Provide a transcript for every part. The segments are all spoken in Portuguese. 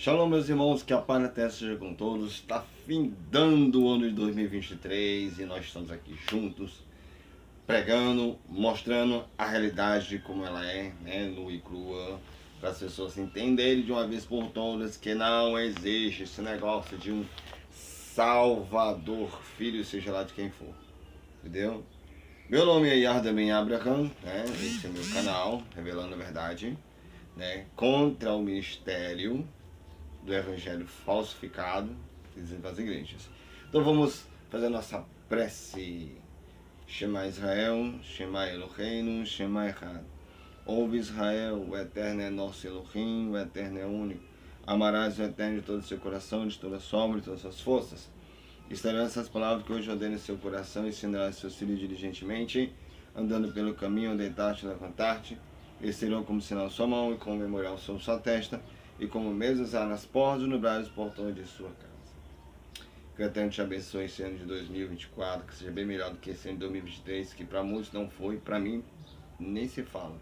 Shalom, meus irmãos, que a paz na terra seja com todos. Está findando o ano de 2023 e nós estamos aqui juntos, pregando, mostrando a realidade como ela é, né, nua e crua, para as pessoas entenderem de uma vez por todas que não existe esse negócio de um Salvador, filho, seja lá de quem for, entendeu? Meu nome é Yarda Ben Abraham, né, esse é meu canal, Revelando a Verdade, né, contra o ministério do evangelho falsificado que dizem para as igrejas. Então vamos fazer a nossa prece. Shema Israel, Shema Eloheinu, Shema Echad. Ouve Israel, o eterno é nosso Elohim, o eterno é único. Amarás o eterno de todo o seu coração, de toda a sua alma, de todas as suas forças. Estarão essas palavras que hoje ordeno em seu coração, ensinarás seus filhos diligentemente, andando pelo caminho, deitar-te e levantar-te. Eles serão como sinal sua mão e como memorial sobre sua testa, e como mesmo usar nas portas e no braço dos portões de sua casa. Que o Eterno te abençoe esse ano de 2024, que seja bem melhor do que esse ano de 2023, que para muitos não foi, para mim nem se fala.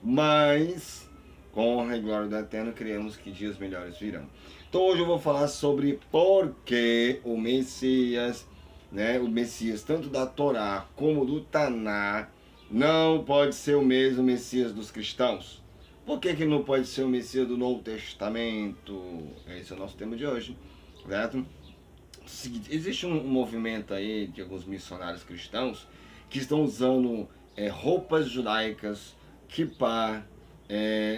Mas, com a honra e glória do Eterno, cremos que dias melhores virão. Então hoje eu vou falar sobre por que o Messias, né, o Messias tanto da Torá como do Taná, não pode ser o mesmo Messias dos cristãos. Por que não pode ser o Messias do Novo Testamento? Esse é o nosso tema de hoje, certo? Existe um movimento aí de alguns missionários cristãos que estão usando roupas judaicas, kippah,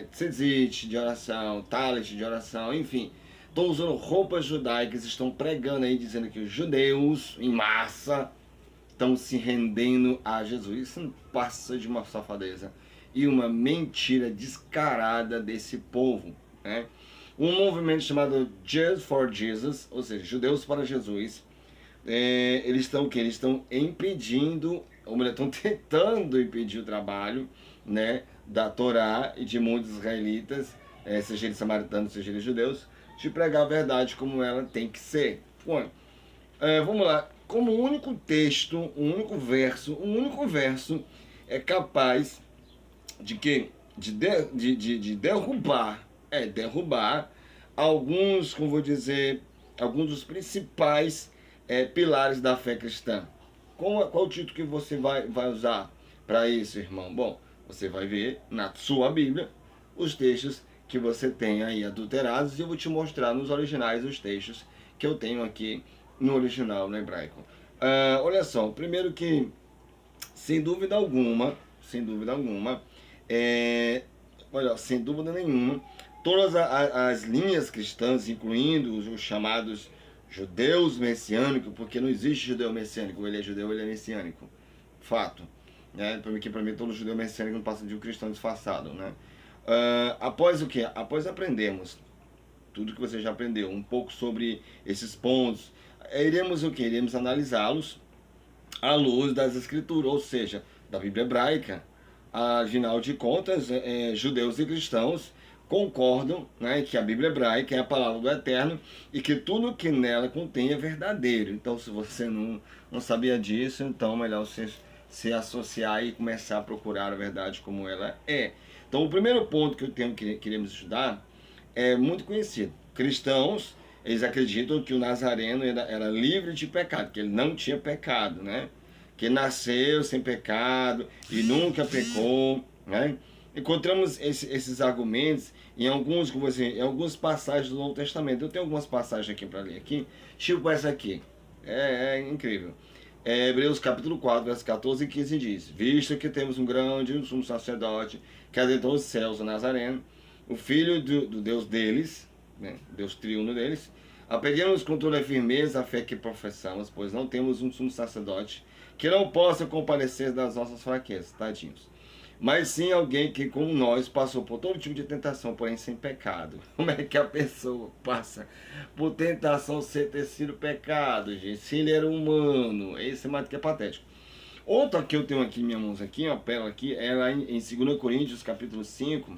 tzizit de oração, talit de oração, enfim. Estão usando roupas judaicas, estão pregando aí, dizendo que os judeus, em massa, estão se rendendo a Jesus. Isso não passa de uma safadeza e uma mentira descarada desse povo, né? Um movimento chamado Jews for Jesus, ou seja, judeus para Jesus, eles estão o quê? Eles estão impedindo, ou melhor, estão tentando impedir o trabalho, né, da Torá e de muitos israelitas, seja eles samaritanos, seja eles judeus, de pregar a verdade como ela tem que ser. Bom, vamos lá. Como um único texto, um único verso é capaz de que de derrubar alguns, como vou dizer, alguns dos principais pilares da fé cristã. Qual o título que você vai usar para isso, irmão? Bom, você vai ver na sua Bíblia os textos que você tem aí adulterados, e eu vou te mostrar nos originais os textos que eu tenho aqui no original, no hebraico. Olha só, primeiro que, sem dúvida alguma, olha, sem dúvida nenhuma, todas as linhas cristãs, incluindo os chamados judeus messiânicos, porque não existe judeu messiânico, ele é judeu, ele é messiânico, fato, né? Para mim todo judeu messiânico não passa de um cristão disfarçado, né? Após o que? Após aprendermos tudo que você já aprendeu, um pouco sobre esses pontos, iremos o que? Iremos analisá-los à luz das escrituras, ou seja, da Bíblia hebraica. Afinal de contas, judeus e cristãos concordam, né, que a Bíblia hebraica é a palavra do Eterno e que tudo que nela contém é verdadeiro. Então, se você não sabia disso, então é melhor você se associar e começar a procurar a verdade como ela é. Então, o primeiro ponto que queremos estudar é muito conhecido. Cristãos, eles acreditam que o Nazareno era livre de pecado, que ele não tinha pecado, né? Que nasceu sem pecado e nunca pecou, né? Encontramos esses argumentos em algumas passagens do Novo Testamento. Eu tenho algumas passagens aqui para ler aqui, tipo essa aqui. É incrível. Hebreus capítulo 4, versos 14 e 15 diz: visto que temos um grande sumo sacerdote que adentrou os céus, o Nazareno, o filho do Deus deles, né, Deus triuno deles, apeguemos com toda a firmeza a fé que professamos, pois não temos um sumo sacerdote que não possa comparecer das nossas fraquezas, tadinhos, mas sim alguém que, como nós, passou por todo tipo de tentação, porém sem pecado. Como é que a pessoa passa por tentação sem ter sido pecado, gente? Se ele era humano, esse é mais do que patético. Outra que eu tenho aqui em minhas mãos, aqui, uma pérola aqui, ela em 2 Coríntios, capítulo 5,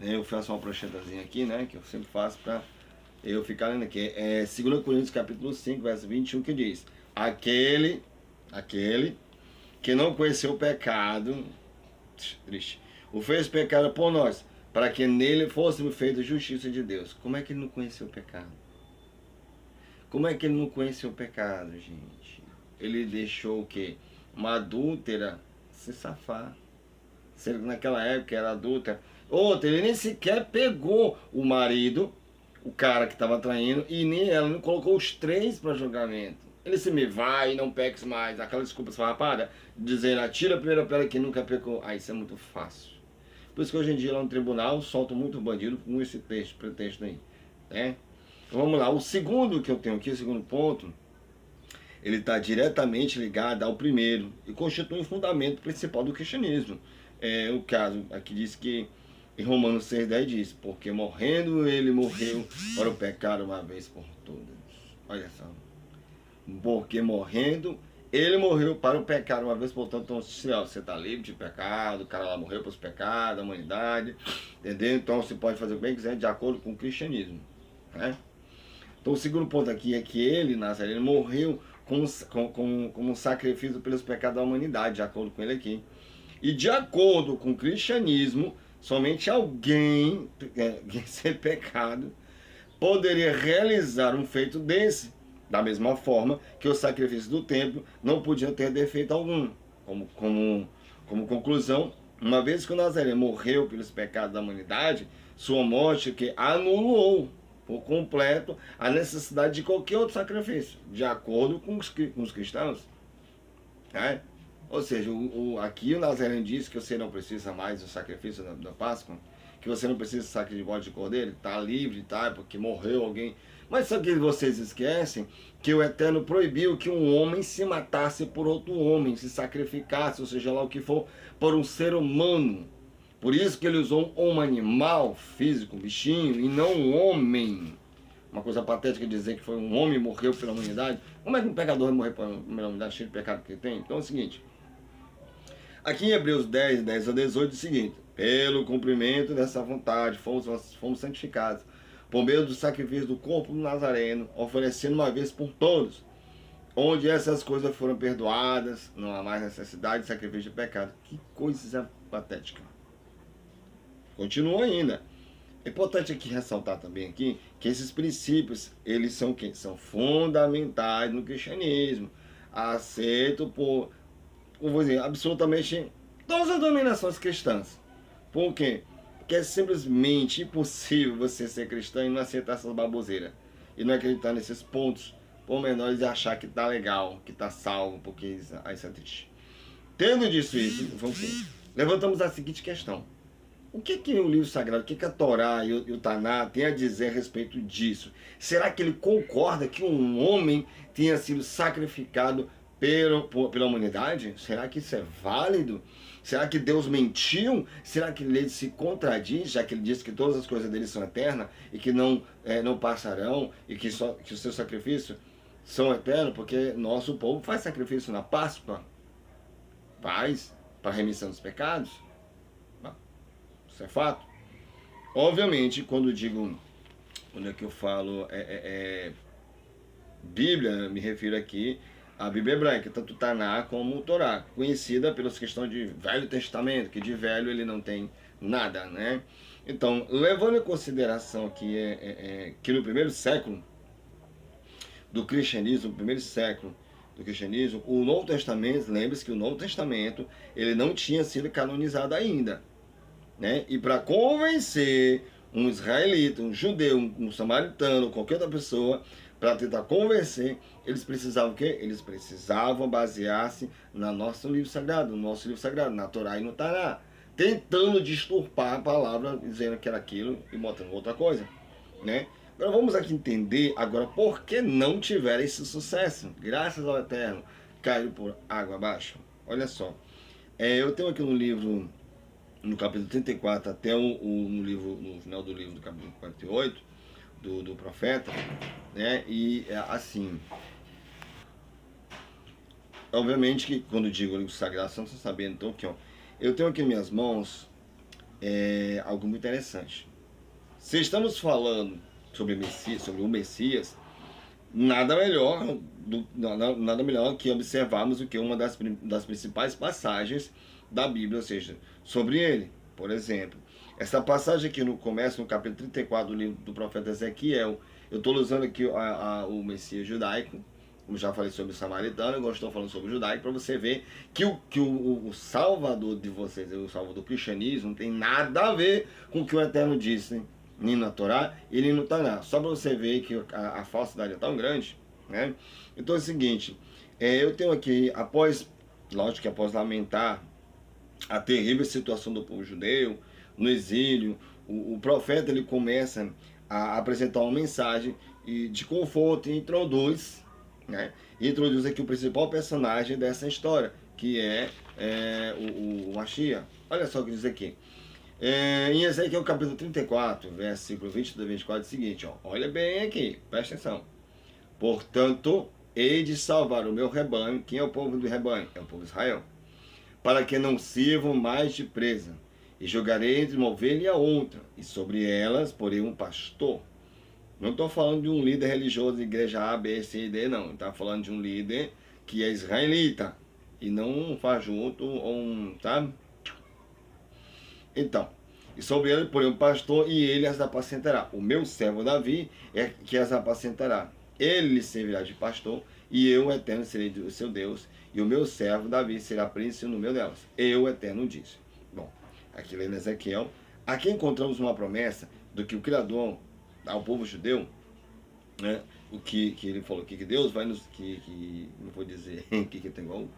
eu faço uma prochetazinha aqui, né, que eu sempre faço para eu ficar lendo aqui. 2 Coríntios, capítulo 5, verso 21, que diz: aquele que não conheceu o pecado, triste, o fez pecado por nós, para que nele fosse feita a justiça de Deus. Como é que ele não conheceu o pecado? Como é que ele não conheceu o pecado, gente? Ele deixou o quê? Uma adúltera se safar. Se ele naquela época era adúltera. Outra, ele nem sequer pegou o marido, o cara que estava traindo, e nem ela não colocou os três para julgamento. Ele se me vai e não peques mais. Aquela desculpa esfarrapada, dizendo, atira a primeira pedra que nunca pecou. Ah, isso é muito fácil. Por isso que hoje em dia lá no tribunal soltam muito bandido com esse pretexto aí, né? Então, vamos lá, o segundo que eu tenho aqui, o segundo ponto, ele está diretamente ligado ao primeiro e constitui um fundamento principal do cristianismo. O caso aqui diz que em Romanos 6,10 diz, porque morrendo ele morreu para o pecado uma vez por todas. Olha só. Porque morrendo ele morreu para o pecado uma vez por todas. Então, se você está livre de pecado, o cara lá morreu para os pecados, a humanidade, entendeu? Então você pode fazer o que bem quiser de acordo com o cristianismo, né? Então o segundo ponto aqui é que ele, Nazareno, morreu como um sacrifício pelos pecados da humanidade, de acordo com ele aqui. E de acordo com o cristianismo, somente alguém sem pecado poderia realizar um feito desse. Da mesma forma que o sacrifício do templo não podia ter defeito algum. Como conclusão, uma vez que o Nazareno morreu pelos pecados da humanidade, sua morte que anulou por completo a necessidade de qualquer outro sacrifício, de acordo com os cristãos. Né? Ou seja, aqui o Nazareno diz que você não precisa mais do sacrifício da Páscoa, que você não precisa de sacrifício de bode de cordeiro, está livre, tá? Porque morreu alguém. Mas sabe que vocês esquecem? Que o Eterno proibiu que um homem se matasse por outro homem, se sacrificasse, ou seja lá o que for, por um ser humano. Por isso que ele usou um animal físico, um bichinho, e não um homem. Uma coisa patética dizer que foi um homem que morreu pela humanidade. Como é que um pecador vai morrer pela humanidade, cheio de pecado que ele tem? Então é o seguinte. Aqui em Hebreus 10 a 18 diz o seguinte. Pelo cumprimento dessa vontade, fomos santificados, por meio do sacrifício do corpo do Nazareno, oferecendo uma vez por todos, onde essas coisas foram perdoadas, não há mais necessidade de sacrifício de pecado. Que coisa patética. Continua ainda. É importante aqui ressaltar também aqui que esses princípios, eles são quem? São fundamentais no cristianismo, aceito por vou dizer, absolutamente todas as denominações cristãs. Por quê? Porque é simplesmente impossível você ser cristão e não aceitar essas baboseiras. E não acreditar nesses pontos pormenores e achar que tá legal, que tá salvo, porque isso é triste. Tendo dito isso, levantamos a seguinte questão. O que o livro sagrado, o que a Torá e o Taná têm a dizer a respeito disso? Será que ele concorda que um homem tenha sido sacrificado pela humanidade? Será que isso é válido? Será que Deus mentiu? Será que ele se contradiz, já que ele disse que todas as coisas dele são eternas e que não passarão e que os seus sacrifícios são eternos? Porque nosso povo faz sacrifício na Páscoa, faz para remissão dos pecados. Isso é fato. Obviamente, quando é que eu falo Bíblia, me refiro aqui à Bíblia hebraica, tanto Taná como o Torá, conhecida pelas questões de Velho Testamento, que de velho ele não tem nada, né? Então, levando em consideração que no primeiro século do cristianismo, o Novo Testamento, lembre-se que o Novo Testamento, ele não tinha sido canonizado ainda, né? E para convencer um israelita, um judeu, um samaritano, qualquer outra pessoa, para tentar convencer, eles precisavam o quê? Eles precisavam basear-se no nosso livro sagrado, na Torá e no Taná, tentando distorpar a palavra, dizendo que era aquilo e botando outra coisa, né? Agora vamos aqui entender agora por que não tiveram esse sucesso, graças ao Eterno, caiu por água abaixo. Olha só, eu tenho aqui no livro, no capítulo 34 até no final do livro do capítulo 48 do profeta, né? E assim, obviamente que quando digo livro sagrado, vocês estão sabendo, então aqui, ó, eu tenho aqui em minhas mãos algo muito interessante. Se estamos falando sobre o Messias, nada melhor que observarmos o que uma das principais passagens da Bíblia, ou seja, sobre ele. Por exemplo, Essa passagem aqui no começo, no capítulo 34 do livro do profeta Ezequiel, eu estou usando aqui o Messias judaico, como já falei sobre o samaritano, agora estou falando sobre o judaico, para você ver que o Salvador de vocês, o Salvador do cristianismo, não tem nada a ver com o que o Eterno disse, nem na Torá e nem no Taná. Só para você ver que a falsidade é tão grande, né? Então é o seguinte, eu tenho aqui, lógico que após lamentar a terrível situação do povo judeu, no exílio, o profeta ele começa a apresentar uma mensagem de conforto e introduz, né? Introduz aqui o principal personagem dessa história, que é o Mashiach. Olha só o que diz aqui. Em Ezequiel capítulo 34, versículo 22 e 24, é o seguinte, ó, olha bem aqui, presta atenção. Portanto, hei de salvar o meu rebanho. Quem é o povo do rebanho? É o povo de Israel. Para que não sirvam mais de presa. E jogarei entre uma ovelha e a outra, e sobre elas porei um pastor. Não estou falando de um líder religioso de igreja A, B, C e D, não. Está falando de um líder que é israelita. E não um fajuto ou sabe? Então, e sobre ele porém um pastor e ele as apacentará. O meu servo Davi é que as apacentará. Ele lhe servirá de pastor e eu, o Eterno, serei o seu Deus. E o meu servo Davi será príncipe no meio delas. Eu, o Eterno, disse. Bom, aqui lendo Ezequiel, aqui encontramos uma promessa do que o Criador ao povo judeu, né? O que ele falou que Deus vai nos... não vou dizer que tem igual o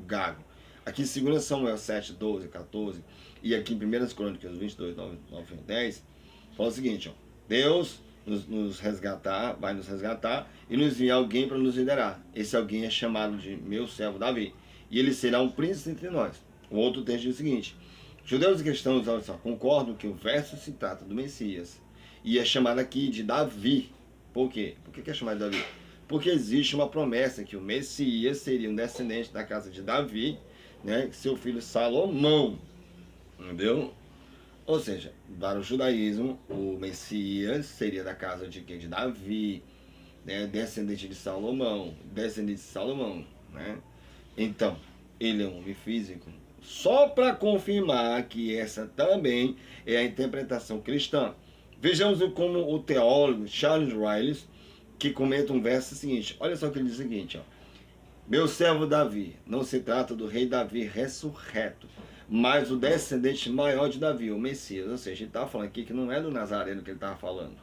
gago. Aqui em 2 Samuel 7, 12, 14 e aqui em 1 Crônicas 22, 9 e 10, fala o seguinte, ó, Deus nos resgatar, vai nos resgatar e nos enviar alguém para nos liderar. Esse alguém é chamado de meu servo Davi e ele será um príncipe entre nós. O outro texto diz o seguinte, judeus e cristãos concordam que o verso se trata do Messias e é chamado aqui de Davi. Por quê? Por que é chamado de Davi? Porque existe uma promessa que o Messias seria um descendente da casa de Davi, né, seu filho Salomão, entendeu? Ou seja, para o judaísmo, o Messias seria da casa de quem? De Davi, né, descendente de Salomão, né? Então, ele é um homem físico. Só para confirmar que essa também é a interpretação cristã. Vejamos como o teólogo Charles Riley, que comenta um verso seguinte, olha só o que ele diz o seguinte, ó. Meu servo Davi, não se trata do rei Davi ressurreto, mas o descendente maior de Davi, o Messias. Ou seja, ele estava falando aqui que não é do Nazareno que ele estava falando.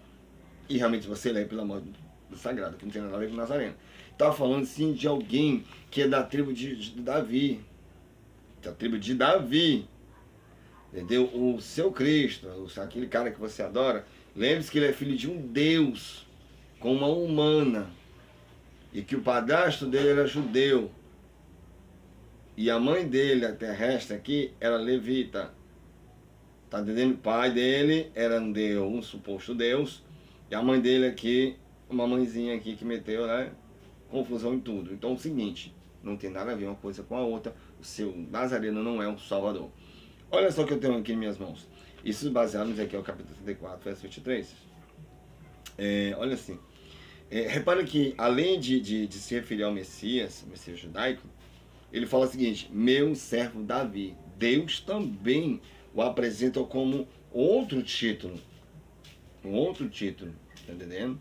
E realmente você lê pelo amor do sagrado, que não tem nada a ver com o Nazareno. Estava falando sim de alguém que é da tribo de Davi. Da tribo de Davi. Entendeu? O seu Cristo, aquele cara que você adora, lembre-se que ele é filho de um Deus, com uma humana. E que o padrasto dele era judeu. E a mãe dele, a terrestre aqui, era levita. Tá entendendo? O pai dele era um Deus, um suposto Deus. E a mãe dele aqui, uma mãezinha aqui que meteu, né, confusão em tudo. Então é o seguinte, não tem nada a ver uma coisa com a outra. O seu Nazareno não é um salvador. Olha só o que eu tenho aqui em minhas mãos. Isso baseado no Ezequiel capítulo 34, verso 23. Olha assim. Repare que, além de se referir ao Messias, o Messias judaico, ele fala o seguinte, meu servo Davi. Deus também o apresenta como outro título. Um outro título, tá entendendo?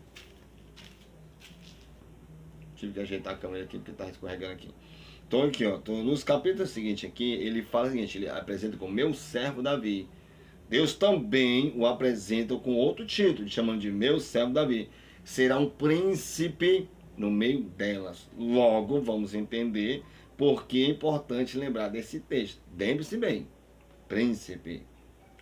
Tive que ajeitar a câmera aqui porque tá escorregando aqui. Então aqui, ó, nos capítulos seguintes aqui, ele fala o seguinte, ele apresenta como meu servo Davi. Deus também o apresenta com outro título, chamando de meu servo Davi. Será um príncipe no meio delas. Logo, vamos entender por que é importante lembrar desse texto. Lembre-se bem, príncipe.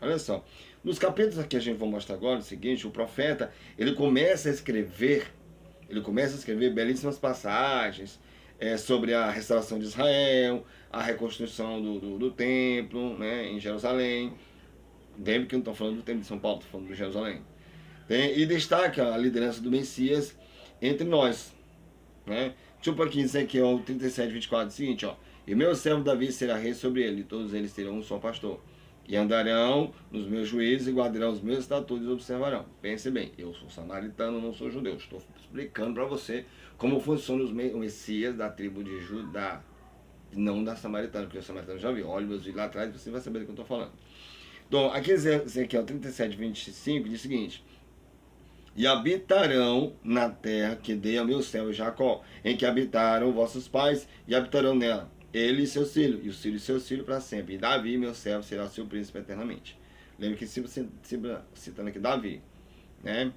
Olha só, nos capítulos que a gente vai mostrar agora, é o seguinte, o profeta, ele começa a escrever belíssimas passagens sobre a restauração de Israel, a reconstrução do templo, né, em Jerusalém. Lembre que eu não estou falando do templo de São Paulo, estou falando de Jerusalém. E destaca a liderança do Messias entre nós, né? Tipo aqui em Ezequiel 37, 24, é o seguinte, ó. E meu servo Davi será rei sobre ele, e todos eles terão um só pastor. E andarão nos meus juízos e guardarão os meus estatutos e observarão. Pense bem, eu sou samaritano, não sou judeu. Estou explicando para você como funciona os Messias da tribo de Judá, não da samaritana, porque o samaritano já viu. Olha meus vídeos lá atrás, você vai saber do que eu estou falando. Então, aqui Ezequiel 37, 25 diz o seguinte: e habitarão na terra que dei ao meu servo Jacó, em que habitaram vossos pais, e habitarão nela, ele e seus filhos, e os filhos e seus filhos para sempre. E Davi, meu servo, será seu príncipe eternamente. Lembra que citando aqui Davi, né?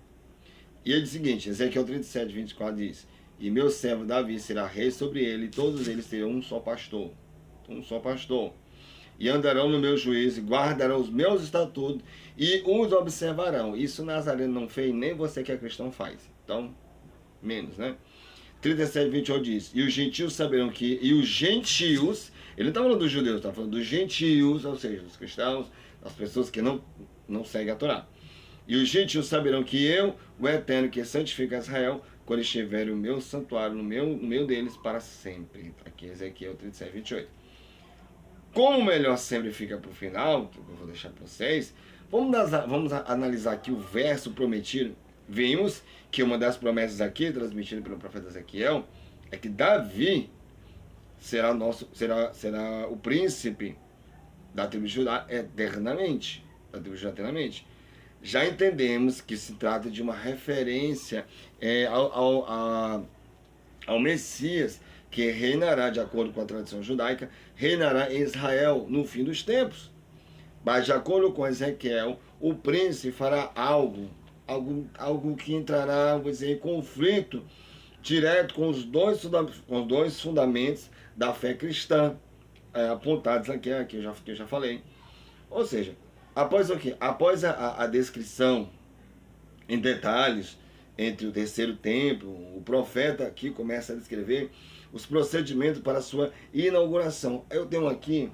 E ele diz o seguinte, Ezequiel 37, 24 diz: e meu servo Davi será rei sobre ele, e todos eles terão um só pastor. Um só pastor. E andarão no meu juízo, e guardarão os meus estatutos, e os observarão. Isso Nazareno não fez, nem você que é cristão faz. Então, menos, né? 37, 28 diz: e os gentios saberão que... E os gentios, ele não está falando dos judeus, está falando dos gentios, ou seja, dos cristãos, das pessoas que não seguem a Torá. E os gentios saberão que eu, o Eterno, que santifica Israel, quando estiver o meu santuário no meio deles para sempre. Aqui Ezequiel 37, 28. Como o melhor sempre fica para o final, que eu vou deixar para vocês, vamos analisar aqui o verso prometido. Vimos que uma das promessas aqui, transmitida pelo profeta Ezequiel, é que Davi será o príncipe da tribo de Judá eternamente. Já entendemos que se trata de uma referência ao Messias, que reinará, de acordo com a tradição judaica, reinará em Israel no fim dos tempos. Mas, de acordo com Ezequiel, o príncipe fará algo que entrará, vou dizer, em conflito direto com os dois fundamentos da fé cristã, apontados aqui que eu já falei. Ou seja, após o quê? Após a descrição em detalhes entre o terceiro templo, o profeta aqui começa a descrever os procedimentos para a sua inauguração. Eu tenho aqui,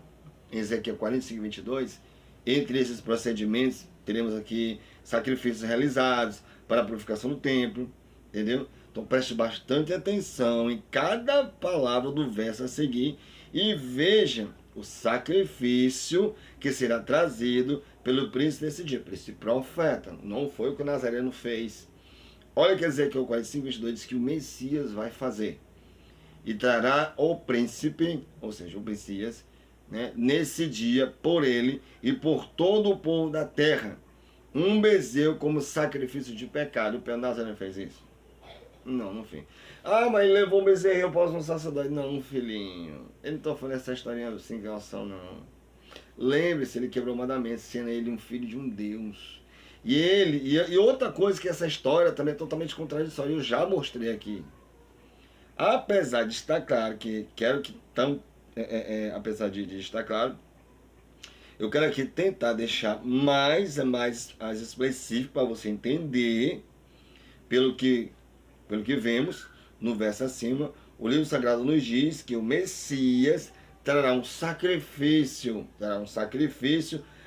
em Ezequiel 45, 22, entre esses procedimentos, teremos aqui sacrifícios realizados para a purificação do templo, entendeu? Então preste bastante atenção em cada palavra do verso a seguir e veja o sacrifício que será trazido pelo príncipe desse dia, por esse profeta. Não foi o que o Nazareno fez. Olha que Ezequiel 45, 22 diz que o Messias vai fazer. E trará o príncipe, ou seja, o Messias, né, nesse dia, por ele e por todo o povo da terra, um bezerro como sacrifício de pecado. O Nazareno fez isso? Não fez. Ah, mas ele levou um bezerro para um sacerdote. Não, filhinho. Ele não está falando essa historinha do sem calção, não. Lembre-se, ele quebrou o mandamento, sendo ele um filho de um Deus. E outra coisa que essa história também é totalmente contraditória, eu já mostrei aqui. Apesar de estar claro apesar de estar claro, eu quero aqui tentar deixar mais específico para você entender, pelo que vemos no verso acima, o livro sagrado nos diz que o Messias trará um sacrifício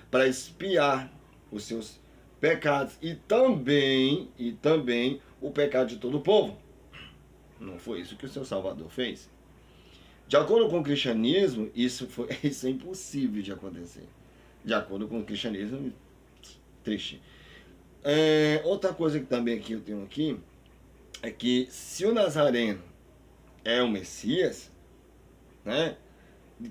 para expiar os seus pecados e também o pecado de todo o povo. Não foi isso que o seu Salvador fez. De acordo com o cristianismo, isso é impossível de acontecer. De acordo com o cristianismo, triste. Outra coisa que também eu tenho aqui é que se o Nazareno é o Messias, né,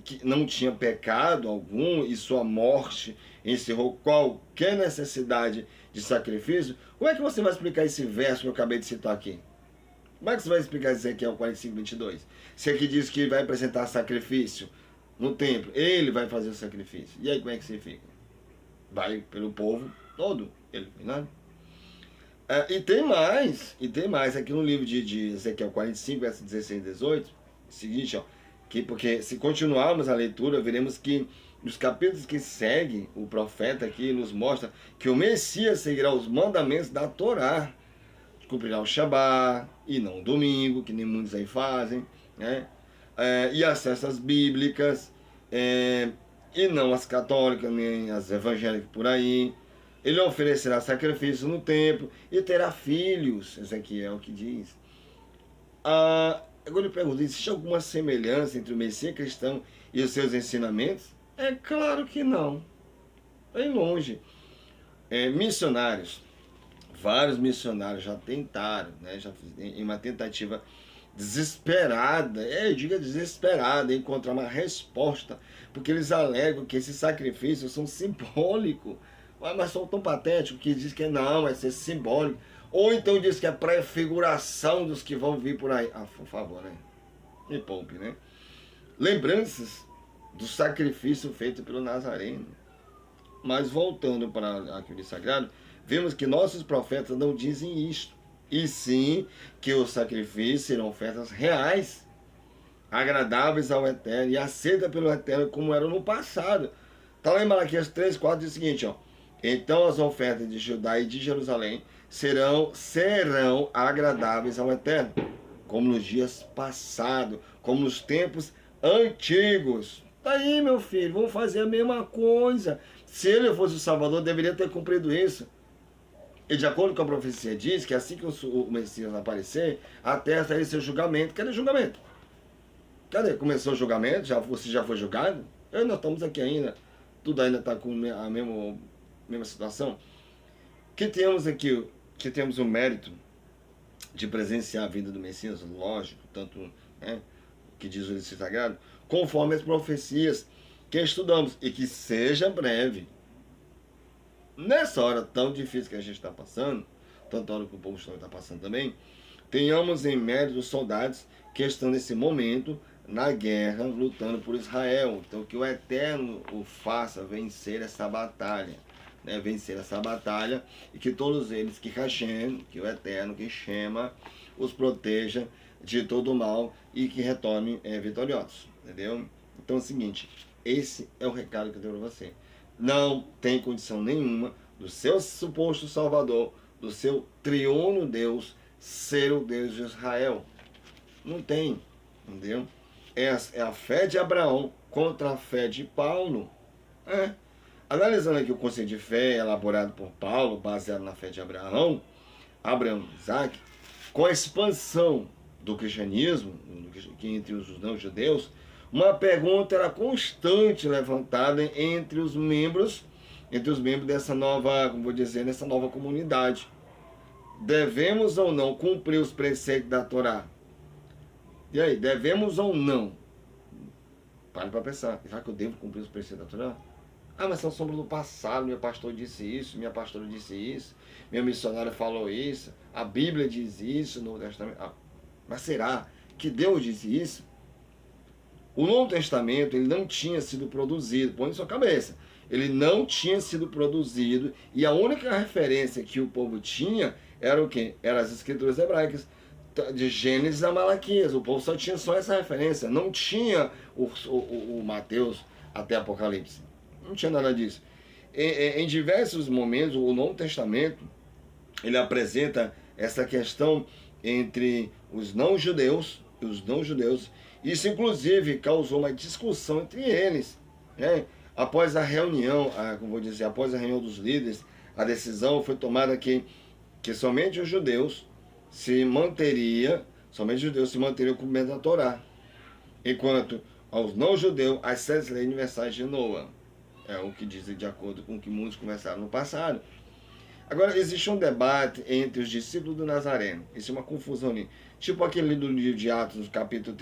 que não tinha pecado algum e sua morte encerrou qualquer necessidade de sacrifício, como é que você vai explicar esse verso que eu acabei de citar aqui? Como é que você vai explicar Ezequiel 45, 22? Se aqui diz que vai apresentar sacrifício no templo, ele vai fazer o sacrifício. E aí como é que você fica? Vai pelo povo todo, ele, né? E tem mais aqui no livro de Ezequiel 45, verso 16 e 18, o seguinte, ó, porque se continuarmos a leitura, veremos que nos capítulos que seguem, o profeta aqui nos mostra que o Messias seguirá os mandamentos da Torá, cumprirá o Shabá e não o domingo, que nem muitos aí fazem, né? E as festas bíblicas, e não as católicas, nem as evangélicas por aí. Ele oferecerá sacrifício no templo e terá filhos, Ezequiel que diz. Agora eu pergunto, existe alguma semelhança entre o Messias cristão e os seus ensinamentos? É claro que não. Bem longe. Missionários. Vários missionários já tentaram, né, em uma tentativa desesperada, diga desesperada, em encontrar uma resposta, porque eles alegam que esses sacrifícios são simbólicos, mas são tão patéticos que diz que não, vai ser simbólico, ou então diz que é prefiguração dos que vão vir por aí. Por favor, né? Me poupe, né? Lembranças do sacrifício feito pelo Nazareno. Mas voltando para aquele sagrado, vemos que nossos profetas não dizem isto, e sim que os sacrifícios serão ofertas reais, agradáveis ao Eterno e aceitas pelo Eterno como eram no passado. Está lá em Malaquias 3:4 diz o seguinte, ó: então as ofertas de Judá e de Jerusalém serão agradáveis ao Eterno, como nos dias passados, como nos tempos antigos. Tá aí, meu filho, vamos fazer a mesma coisa. Se ele fosse o Salvador, deveria ter cumprido isso. E de acordo com a profecia diz que assim que o Messias aparecer, a terra estaria seu julgamento. Cadê o julgamento? Cadê? Começou o julgamento? Você já foi julgado? Nós estamos aqui ainda. Tudo ainda está com a mesma situação. Que temos aqui, que temos o mérito de presenciar a vida do Messias, lógico, tanto, né, que diz o livro sagrado, conforme as profecias que estudamos, e que seja breve. Nessa hora tão difícil que a gente está passando, tanta hora que o povo está passando também, tenhamos em mérito os soldados que estão nesse momento na guerra, lutando por Israel. Então que o Eterno o faça vencer essa batalha, né? Vencer essa batalha, e que todos eles que Hashem, que o Eterno, que Shema, os proteja de todo o mal e que retornem vitoriosos, entendeu? Então é o seguinte, esse é o recado que eu tenho para você. Não tem condição nenhuma do seu suposto Salvador, do seu triuno Deus, ser o Deus de Israel. Não tem, entendeu? É a fé de Abraão contra a fé de Paulo. Analisando aqui o conceito de fé elaborado por Paulo, baseado na fé de Abraão, Isaac, com a expansão do cristianismo, que entre os não-judeus, uma pergunta era constante levantada entre os membros dessa nova, como vou dizer, nessa nova comunidade. Devemos ou não cumprir os preceitos da Torá? E aí, devemos ou não? Pare para pensar. Será que eu devo cumprir os preceitos da Torá? Mas são sombras do passado. Meu pastor disse isso, minha pastora disse isso, meu missionário falou isso, a Bíblia diz isso no Novo Testamento. Mas será que Deus disse isso? O Novo Testamento ele não tinha sido produzido, põe em sua cabeça, ele não tinha sido produzido, e a única referência que o povo tinha era o quê? Eram as escrituras hebraicas, de Gênesis a Malaquias. O povo só tinha essa referência, não tinha o Mateus até Apocalipse, não tinha nada disso. Em diversos momentos, o Novo Testamento ele apresenta essa questão entre os não-judeus e os não-judeus. Isso, inclusive, causou uma discussão entre eles, né? Após a reunião, após a reunião dos líderes, a decisão foi tomada que somente os judeus se manteriam o cumprimento da Torá, enquanto aos não-judeus as 7 leis universais de Noa. É o que dizem de acordo com o que muitos conversaram no passado. Agora, existe um debate entre os discípulos do Nazareno. Isso é uma confusão ali. Tipo aquele do livro de Atos, capítulo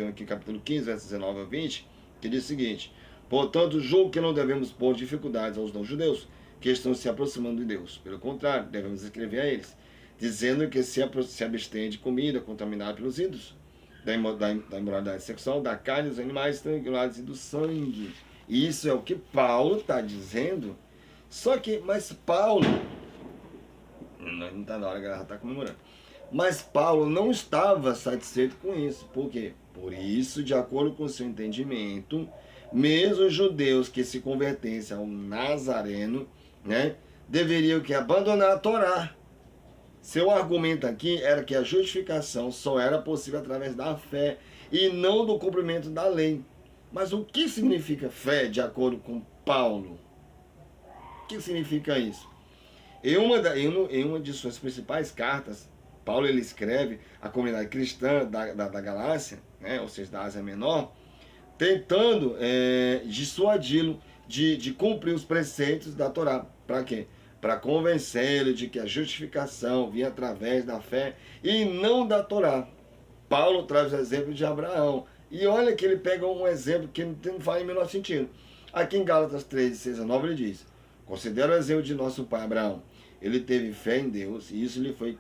15, versos 19 a 20, que diz o seguinte: portanto, julgo que não devemos pôr dificuldades aos não-judeus, que estão se aproximando de Deus. Pelo contrário, devemos escrever a eles, dizendo que se abstêm de comida contaminada pelos ídolos, da imoralidade sexual, da carne dos animais estrangulados e do sangue. E isso é o que Paulo está dizendo. Mas Paulo, não está na hora, a galera está comemorando. Mas Paulo não estava satisfeito com isso. Por quê? Por isso, de acordo com o seu entendimento, mesmo os judeus que se convertessem ao Nazareno, né, deveriam que abandonar a Torá. Seu argumento aqui era que a justificação só era possível através da fé e não do cumprimento da lei. Mas o que significa fé, de acordo com Paulo? O que significa isso? Em uma de suas principais cartas, Paulo ele escreve à comunidade cristã da Galácia, né, ou seja, da Ásia Menor, tentando dissuadi-lo de cumprir os preceitos da Torá. Para quê? Para convencê-lo de que a justificação vinha através da fé e não da Torá. Paulo traz o exemplo de Abraão. E olha que ele pega um exemplo que não faz o menor sentido. Aqui em Gálatas 3, 6 a 9 ele diz: considera o exemplo de nosso pai Abraão. Ele teve fé em Deus e isso lhe foi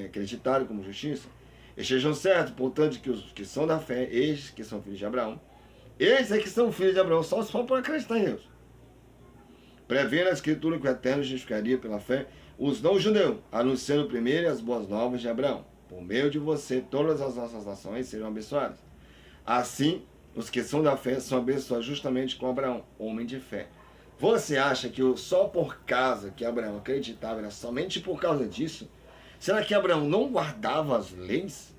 acreditado como justiça. Estejam certos, portanto, que os que são da fé, estes que são filhos de Abraão, estes é que são filhos de Abraão, só por acreditar em Deus. Prevendo a Escritura que o Eterno justificaria pela fé os não-judeus, anunciando primeiro as boas novas de Abraão. Por meio de você, todas as nossas nações serão abençoadas. Assim, os que são da fé são abençoados justamente com Abraão, homem de fé. Você acha que só por causa que Abraão acreditava, era somente por causa disso? Será que Abraão não guardava as leis?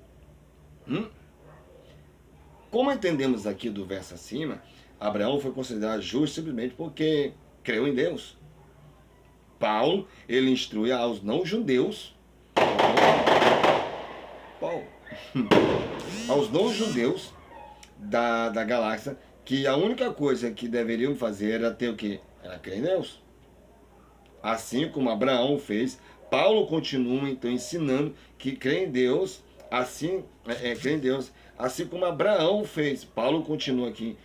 Como entendemos aqui do verso acima, Abraão foi considerado justo simplesmente porque creu em Deus. Paulo, ele instrui aos não-judeus, aos não-judeus da galáxia, que a única coisa que deveriam fazer era ter o quê? Era crer em Deus. Assim como Abraão fez, Paulo continua então ensinando que crer em Deus, crer em Deus, assim como Abraão fez. Paulo continua aqui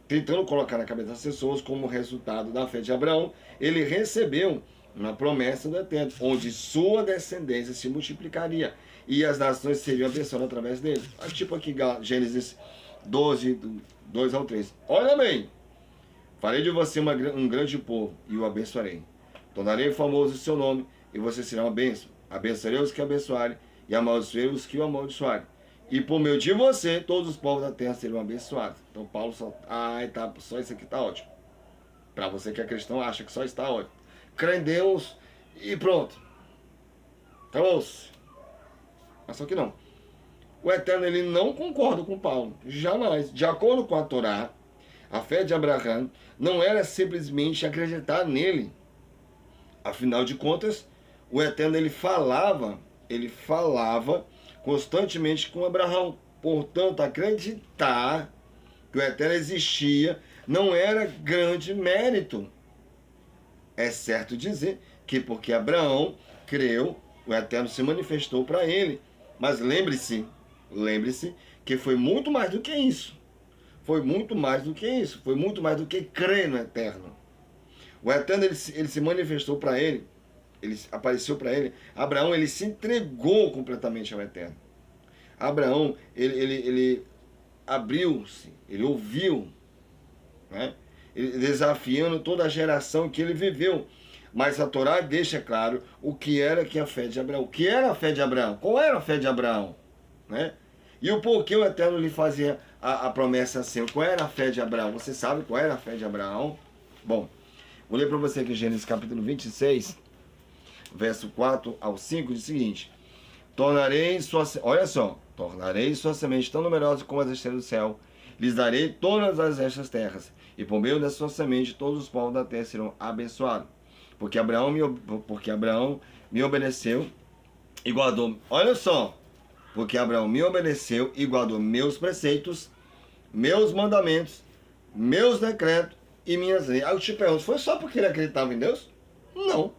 tentando colocar na cabeça das pessoas como resultado da fé de Abraão, ele recebeu uma promessa do Eterno, onde sua descendência se multiplicaria e as nações seriam abençoadas através dele. Tipo aqui Gênesis 12, 2 ao 3. Olha bem, farei de você um grande povo e o abençoarei. Tornarei famoso o seu nome e você será uma bênção. Abençoarei os que abençoarem e amaldiçoarei os que o amaldiçoarem. E por meio de você, todos os povos da terra serão abençoados. Então Paulo só... só isso aqui está ótimo. Para você que é cristão, acha que só está ótimo. Crê em Deus e pronto. Acabou-se. Mas só que não. O Eterno, ele não concorda com Paulo. Jamais. De acordo com a Torá, a fé de Abraão não era simplesmente acreditar nele. Afinal de contas, o Eterno, ele falava constantemente com Abraão. Portanto, acreditar que o Eterno existia não era grande mérito. É certo dizer que porque Abraão creu, o Eterno se manifestou para ele. Mas lembre-se que foi muito mais do que isso. Foi muito mais do que isso. Foi muito mais do que crer no Eterno. O Eterno, ele se manifestou para ele. Ele apareceu para ele. Abraão, ele se entregou completamente ao Eterno. Abraão, ele abriu-se, ele ouviu, né? Ele desafiando toda a geração que ele viveu. Mas a Torá deixa claro o que era que a fé de Abraão. O que era a fé de Abraão? Qual era a fé de Abraão? Né? E o porquê o Eterno lhe fazia a promessa assim? Qual era a fé de Abraão? Você sabe qual era a fé de Abraão? Bom, vou ler para você aqui Gênesis capítulo 26, verso 4 ao 5, diz o seguinte: tornarei sua semente tão numerosa como as estrelas do céu, lhes darei todas estas terras, e por meio da sua semente todos os povos da terra serão abençoados. Porque Abraão me obedeceu e guardou. Olha só, porque Abraão me obedeceu e guardou meus preceitos, meus mandamentos, meus decretos e minhas leis. Aí eu te pergunto, foi só porque ele acreditava em Deus? Não.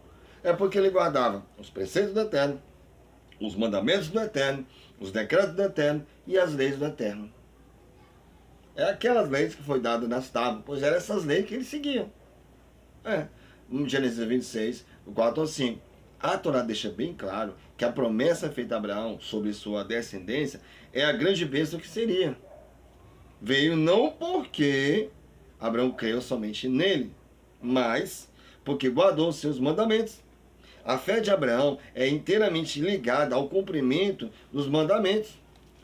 É porque ele guardava os preceitos do Eterno, os mandamentos do Eterno, os decretos do Eterno e as leis do Eterno. É aquelas leis que foi dada nas tábuas, pois eram essas leis que ele seguia. Em Gênesis 26, 4 ao 5. A Torá deixa bem claro que a promessa feita a Abraão sobre sua descendência é a grande bênção que seria. Veio não porque Abraão creu somente nele, mas porque guardou os seus mandamentos. A fé de Abraão é inteiramente ligada ao cumprimento dos mandamentos.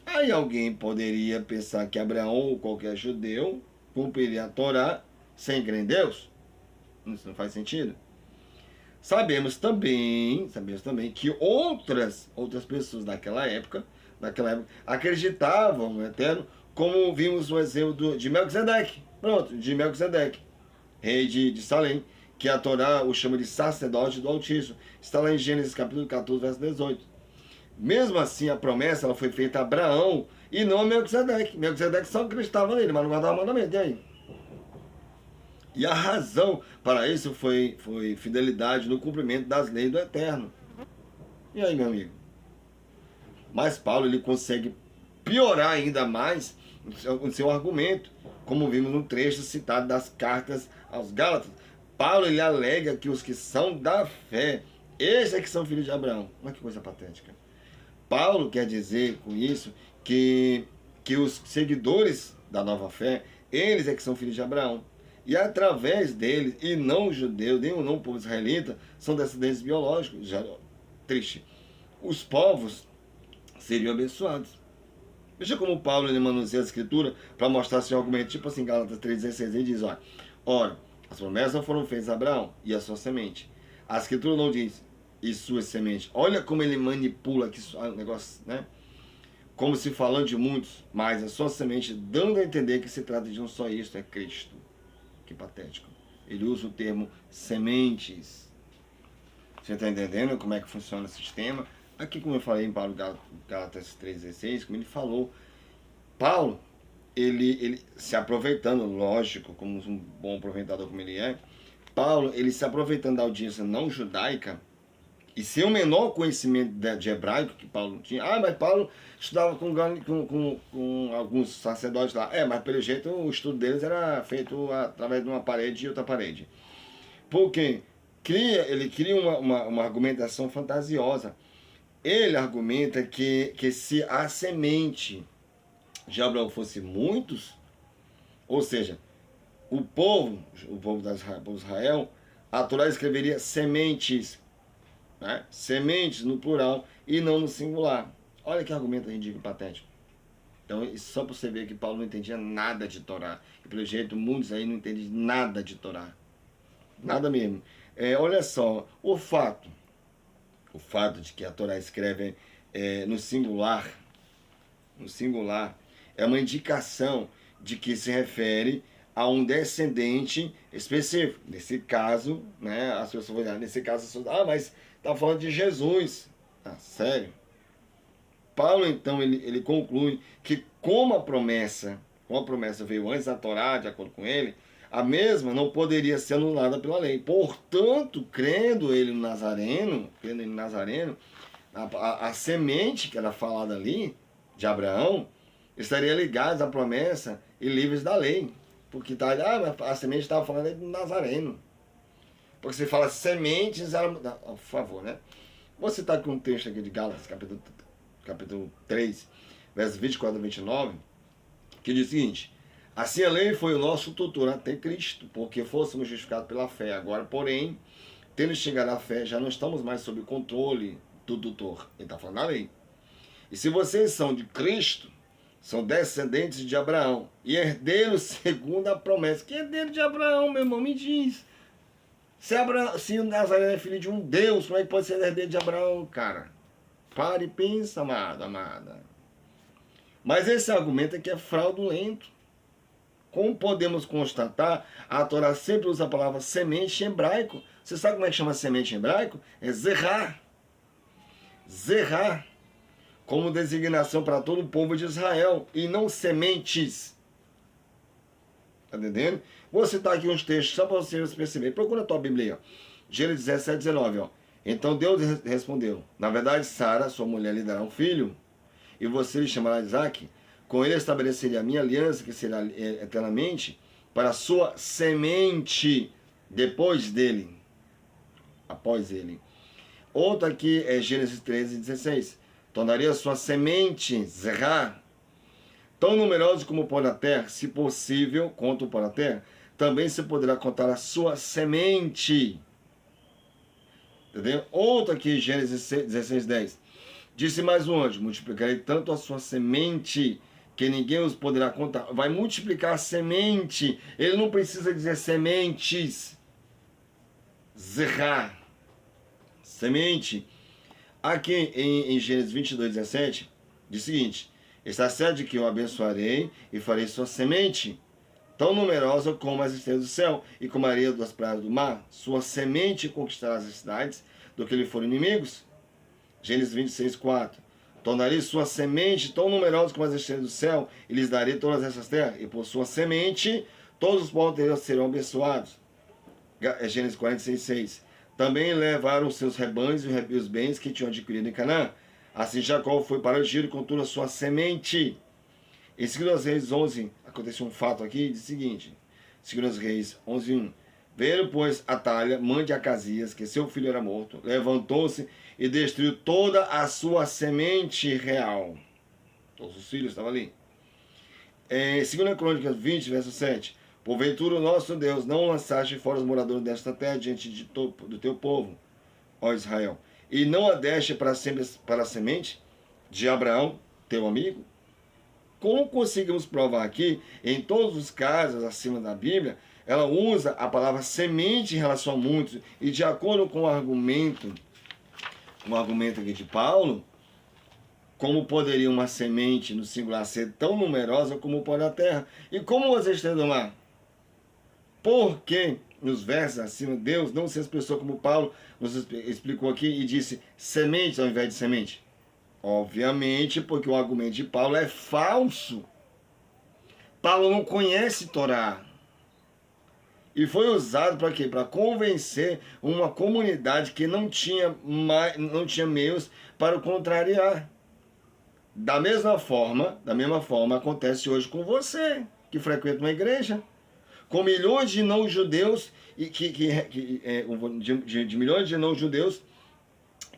Aí alguém poderia pensar que Abraão ou qualquer judeu cumpriria a Torá sem crer em Deus? Isso não faz sentido. Sabemos também que outras pessoas daquela época acreditavam no Eterno, como vimos o exemplo de Melquisedeque. De Melquisedeque, rei de Salém, que a Torá o chama de sacerdote do Altíssimo. Está lá em Gênesis capítulo 14, verso 18. Mesmo assim, a promessa ela foi feita a Abraão e não a Melquisedeque. Melquisedeque só acreditava nele, mas não guardava mandamento. E aí? E a razão para isso foi fidelidade no cumprimento das leis do Eterno. E aí, meu amigo? Mas Paulo ele consegue piorar ainda mais o seu argumento, como vimos no trecho citado das cartas aos Gálatas. Paulo ele alega que os que são da fé, esses é que são filhos de Abraão. Olha que coisa patética. Paulo quer dizer com isso que os seguidores da nova fé, eles é que são filhos de Abraão. E através deles, e não os judeus, nem o não povo israelita, são descendentes biológicos. Já, triste. Os povos seriam abençoados. Veja como Paulo ele manuseia a escritura para mostrar seu argumento, tipo assim, Gálatas 3,16, ele diz, olha, ora, as promessas não foram feitas a Abraão e a sua semente. A escritura não diz, e sua semente. Olha como ele manipula aqui o negócio, né? Como se falando de muitos, mas a sua semente, dando a entender que se trata de um só isto, é Cristo. Que patético. Ele usa o termo sementes. Você está entendendo como é que funciona o sistema? Aqui, como eu falei em Paulo Gálatas 3,16, como ele falou, Paulo, ele se aproveitando, lógico, como um bom aproveitador como ele é, Paulo, ele se aproveitando da audiência não judaica, e sem o menor conhecimento de hebraico que Paulo tinha. Ah, mas Paulo estudava com alguns sacerdotes lá. Mas pelo jeito o estudo deles era feito através de uma parede e outra parede. Porque ele cria uma argumentação fantasiosa. Ele argumenta que se a semente de Abraão fosse muitos, ou seja, o povo de Israel, a Torá escreveria sementes, né? Sementes no plural e não no singular. Olha que argumento ridículo e patético. Então, isso só para você ver que Paulo não entendia nada de Torá. E pelo jeito, muitos aí não entendem nada de Torá. Nada mesmo. Olha só, o fato de que a Torá escreve no singular, é uma indicação de que se refere a um descendente específico. Nesse caso, né, as pessoas vão olhar, nesse caso, mas está falando de Jesus. Sério? Paulo, então, ele conclui que como a promessa veio antes da Torá, de acordo com ele, a mesma não poderia ser anulada pela lei. Portanto, crendo ele no Nazareno, a semente que era falada ali, de Abraão, estaria ligada à promessa e livres da lei. Porque a semente estava falando do Nazareno. Porque você fala sementes, por favor, né? Vou citar aqui um texto aqui de Gálatas, capítulo 3, versos 24 a 29, que diz o seguinte: assim a lei foi o nosso tutor até Cristo, porque fôssemos justificados pela fé. Agora, porém, tendo chegado à fé, já não estamos mais sob o controle do tutor. Ele está falando da lei. E se vocês são de Cristo, são descendentes de Abraão e herdeiros segundo a promessa. Que herdeiro de Abraão, meu irmão? Me diz. Se o Nazareno é filho de um Deus, como é que pode ser herdeiro de Abraão, cara? Pare e pensa, amada. Mas esse argumento aqui é fraudulento. Como podemos constatar, a Torá sempre usa a palavra semente em hebraico. Você sabe como é que chama semente em hebraico? É zerá. Zerá. Como designação para todo o povo de Israel. E não sementes. Está entendendo? Vou citar aqui uns textos só para vocês perceberem. Procura a tua Bíblia aí, ó. Gênesis 17, 19, ó. Então Deus respondeu: na verdade, Sara, sua mulher, lhe dará um filho, e você lhe chamará Isaac. Com ele estabeleceria a minha aliança, que será eternamente, para a sua semente, depois dele, após ele. Outro aqui é Gênesis 13, 16. Tornaria a sua semente, Zerá, tão numerosa como o pó da terra, se possível, conta o pó da terra, também se poderá contar a sua semente. Entendeu? Outro aqui, Gênesis 16, 10. Disse mais um anjo: multiplicarei tanto a sua semente que ninguém os poderá contar. Vai multiplicar a semente. Ele não precisa dizer sementes. Zerá. Semente. Aqui em Gênesis 22, 17, diz o seguinte: está certo de que eu abençoarei e farei sua semente tão numerosa como as estrelas do céu e como a areia das praias do mar. Sua semente conquistará as cidades do que lhe forem inimigos. Gênesis 26, 4. Tornarei sua semente tão numerosa como as estrelas do céu e lhes darei todas essas terras. E por sua semente todos os povos serão abençoados. Gênesis 46, 6. Também levaram seus rebanhos e os bens que tinham adquirido em Canaã. Assim Jacó foi para o Egito com toda a sua semente. Em 2 Reis 11, aconteceu um fato aqui, diz o seguinte, 2 Reis 11:1. Veio, pois, Atalha, mãe de Acasias, que seu filho era morto, levantou-se e destruiu toda a sua semente real. Todos os filhos estavam ali. Em 2 Crônicas 20, verso 7. Porventura o nosso Deus não lançaste fora os moradores desta terra diante do teu povo, ó Israel, e não a deste para sempre para a semente de Abraão, teu amigo? Como conseguimos provar aqui, em todos os casos acima da Bíblia, ela usa a palavra semente em relação a muitos, e de acordo com o argumento aqui de Paulo, como poderia uma semente no singular ser tão numerosa como o pó da terra? E como você está do mar? Porque nos versos acima, Deus não se expressou como Paulo nos explicou aqui e disse semente ao invés de semente? Obviamente, porque o argumento de Paulo é falso. Paulo não conhece Torá. E foi usado para quê? Para convencer uma comunidade que não tinha meios para o contrariar. Da mesma forma acontece hoje com você, que frequenta uma igreja, com milhões de não-judeus, de milhões de não-judeus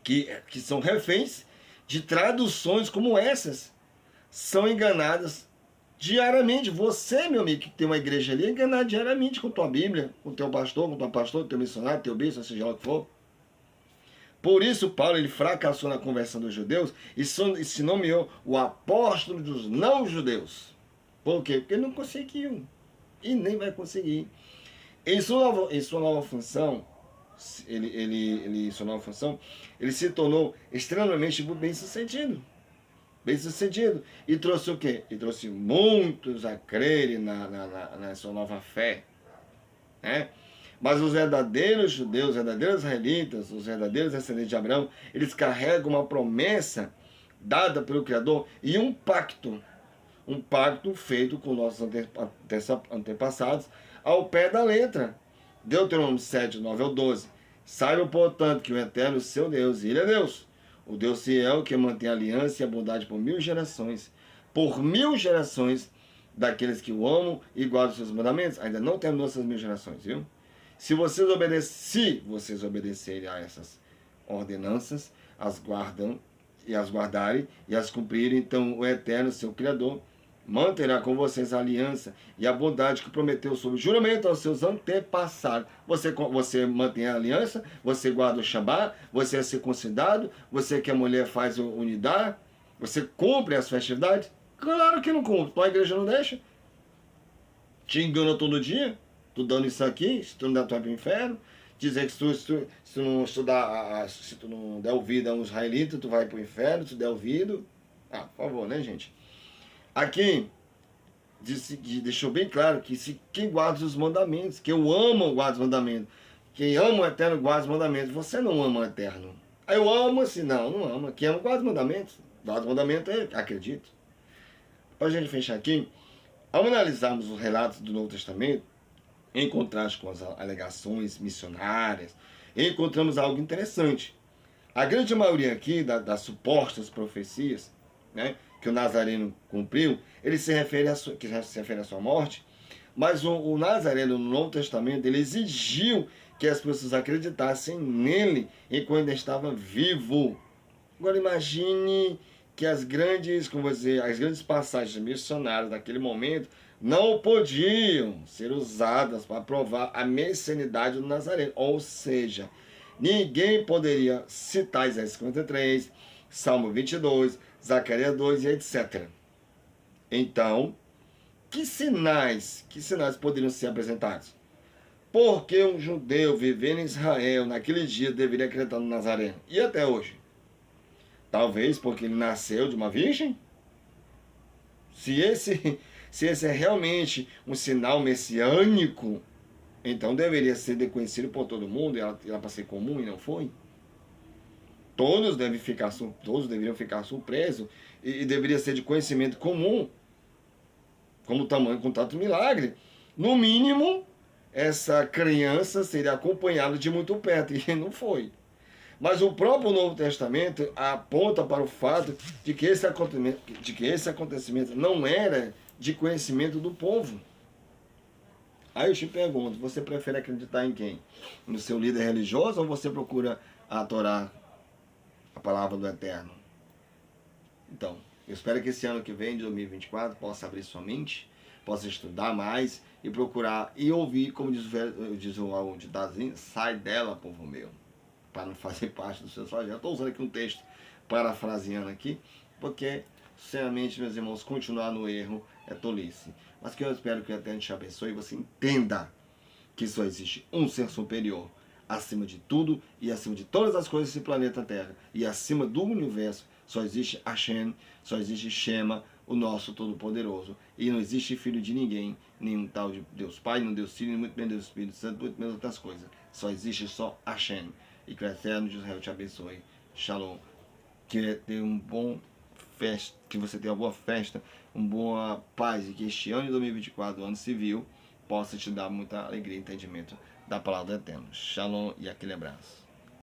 que são reféns de traduções como essas, são enganadas diariamente. Você, meu amigo, que tem uma igreja ali, é enganado diariamente com tua Bíblia, com teu pastor, com tua pastor, teu missionário, teu bispo, seja lá o que for. Por isso, Paulo ele fracassou na conversão dos judeus e se nomeou o apóstolo dos não-judeus. Por quê? Porque ele não conseguiu. E nem vai conseguir. Em sua nova função, ele se tornou extremamente bem-sucedido. Bem-sucedido. E trouxe o quê? E trouxe muitos a crerem na sua nova fé. Né? Mas os verdadeiros judeus, os verdadeiros israelitas, os verdadeiros descendentes de Abraão, eles carregam uma promessa dada pelo Criador e um pacto feito com nossos antepassados ao pé da letra. Deuteronômio 7, 9 ao 12. Saibam, portanto, que o Eterno, seu Deus, Ele é Deus, o Deus fiel que mantém a aliança e a bondade por 1000 gerações, daqueles que o amam e guardam os seus mandamentos. Ainda não terminou essas 1000 gerações, viu? Se vocês obedecerem a essas ordenanças, as guardarem e as cumprirem, então o Eterno, seu Criador, manterá com vocês a aliança e a bondade que prometeu sob juramento aos seus antepassados. Você mantém a aliança, você guarda o Shabá, você é circuncidado, você que a mulher faz o nidar, você cumpre as festividades? Claro que não cumpre, tua igreja não deixa. Te engana todo dia, tu dando isso aqui, se tu não der, tu vai para o inferno. Dizer que se tu não estudar, se tu não der ouvido a um israelita, tu vai para o inferno, se tu der ouvido. Ah, por favor, né, gente? Aqui, deixou bem claro que quem guarda os mandamentos, que eu amo guarda os mandamentos, quem ama o Eterno guarda os mandamentos. Você não ama o Eterno. Aí eu amo assim, não ama. Quem ama guarda os mandamentos. Guarda os mandamentos, eu acredito. Para a gente fechar aqui, ao analisarmos os relatos do Novo Testamento, em contraste com as alegações missionárias, encontramos algo interessante. A grande maioria aqui das supostas profecias, né, que o Nazareno cumpriu, ele se refere à sua morte, mas o Nazareno no Novo Testamento, ele exigiu que as pessoas acreditassem nele enquanto ainda estava vivo. Agora imagine que as grandes passagens missionárias daquele momento não podiam ser usadas para provar a messianidade do Nazareno. Ou seja, ninguém poderia citar Isaías 53, Salmo 22, Zacarias 2 e etc. Então, que sinais poderiam ser apresentados? Porque um judeu vivendo em Israel naquele dia deveria acreditar no Nazareno? E até hoje? Talvez porque ele nasceu de uma virgem? Se esse é realmente um sinal messiânico, então deveria ser reconhecido por todo mundo, e ela para ser comum e não foi? Todos deveriam ficar surpresos e deveria ser de conhecimento comum, como tamanho com tanto milagre. No mínimo, essa criança seria acompanhada de muito perto, e não foi. Mas o próprio Novo Testamento aponta para o fato de que esse acontecimento não era de conhecimento do povo. Aí eu te pergunto, você prefere acreditar em quem? No seu líder religioso ou você procura a Torá, a palavra do Eterno? Então, eu espero que esse ano que vem, de 2024, possa abrir sua mente, possa estudar mais e procurar e ouvir, como diz o ditazinho, sai dela, povo meu, para não fazer parte do seu projeto. Estou usando aqui um texto parafraseando aqui, porque, sinceramente, meus irmãos, continuar no erro é tolice. Mas que eu espero que o Eterno te abençoe e você entenda que só existe um ser superior, acima de tudo e acima de todas as coisas desse planeta Terra e acima do universo. Só existe Hashem, só existe Shema, o nosso Todo-Poderoso. E não existe filho de ninguém, nenhum tal de Deus Pai, nem Deus Filho, nem muito menos Deus Espírito Santo, muito menos outras coisas. Só existe só Hashem. E que o Eterno de Israel te abençoe. Shalom. Que você tenha uma boa festa, uma boa paz e que este ano de 2024, o ano civil, possa te dar muita alegria e entendimento da palavra do Eterno. Shalom e aquele abraço.